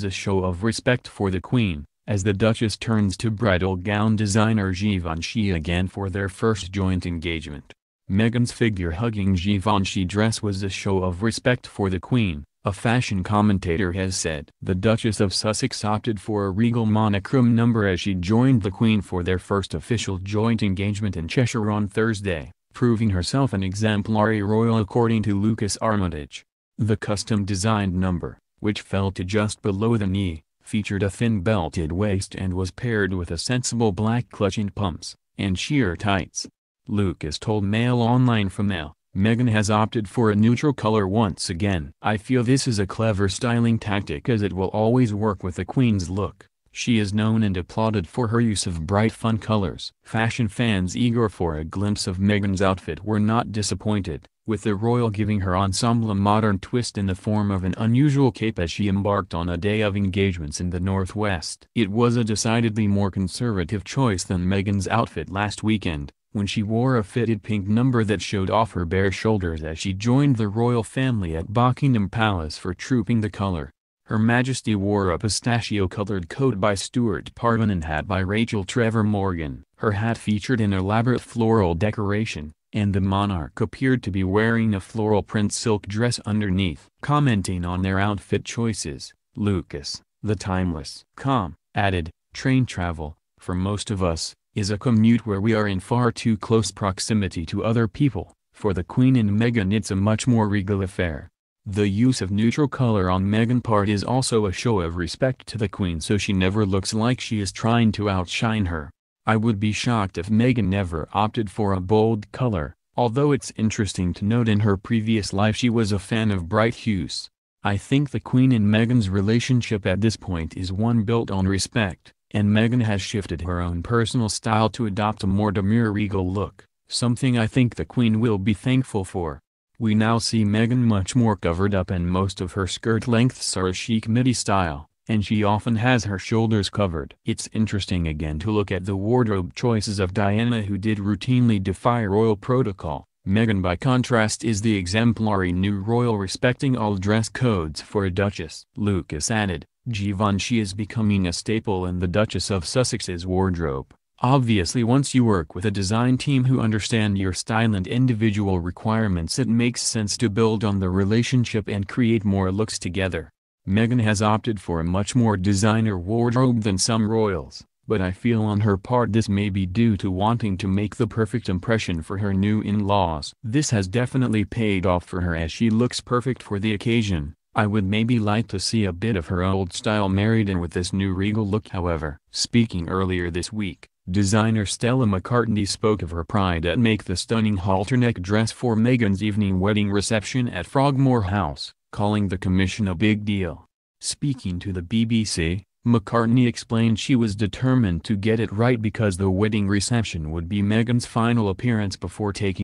a show of respect for the Queen, as the Duchess turns to bridal gown designer Givenchy again for their first joint engagement. Meghan's figure-hugging Givenchy dress was a show of respect for the Queen, a fashion commentator has said. The Duchess of Sussex opted for a regal monochrome number as she joined the Queen for their first official joint engagement in Cheshire on Thursday, proving herself an exemplary royal according to Lucas Armitage. The custom-designed number, which fell to just below the knee, featured a thin belted waist and was paired with a sensible black clutching pumps, and sheer tights. Lucas told Mail Online from Mail, Meghan has opted for a neutral color once again. I feel this is a clever styling tactic as it will always work with the Queen's look. She is known and applauded for her use of bright fun colors. Fashion fans eager for a glimpse of Meghan's outfit were not disappointed, with the royal giving her ensemble a modern twist in the form of an unusual cape as she embarked on a day of engagements in the Northwest. It was a decidedly more conservative choice than Meghan's outfit last weekend, when she wore a fitted pink number that showed off her bare shoulders as she joined the royal family at Buckingham Palace for Trooping the Colour. Her Majesty wore a pistachio-colored coat by Stuart Parvin and hat by Rachel Trevor Morgan. Her hat featured an elaborate floral decoration, and the monarch appeared to be wearing a floral print silk dress underneath. Commenting on their outfit choices, Lucas, the timeless added, train travel, for most of us, is a commute where we are in far too close proximity to other people. For the Queen and Meghan it's a much more regal affair. The use of neutral color on Meghan's part is also a show of respect to the Queen so she never looks like she is trying to outshine her. I would be shocked if Meghan never opted for a bold color, although it's interesting to note in her previous life she was a fan of bright hues. I think the Queen and Meghan's relationship at this point is one built on respect, and Meghan has shifted her own personal style to adopt a more demure regal look, something I think the Queen will be thankful for. We now see Meghan much more covered up and most of her skirt lengths are a chic midi style, and she often has her shoulders covered. It's interesting again to look at the wardrobe choices of Diana, who did routinely defy royal protocol. Meghan by contrast is the exemplary new royal respecting all dress codes for a duchess. Lucas added, Givenchy is becoming a staple in the Duchess of Sussex's wardrobe. Obviously once you work with a design team who understand your style and individual requirements it makes sense to build on the relationship and create more looks together. Meghan has opted for a much more designer wardrobe than some royals, but I feel on her part this may be due to wanting to make the perfect impression for her new in-laws. This has definitely paid off for her as she looks perfect for the occasion. I would maybe like to see a bit of her old style married in with this new regal look however. Speaking earlier this week, designer Stella McCartney spoke of her pride at making the stunning halter-neck dress for Meghan's evening wedding reception at Frogmore House, calling the commission a big deal. Speaking to the BBC, McCartney explained she was determined to get it right because the wedding reception would be Meghan's final appearance before taking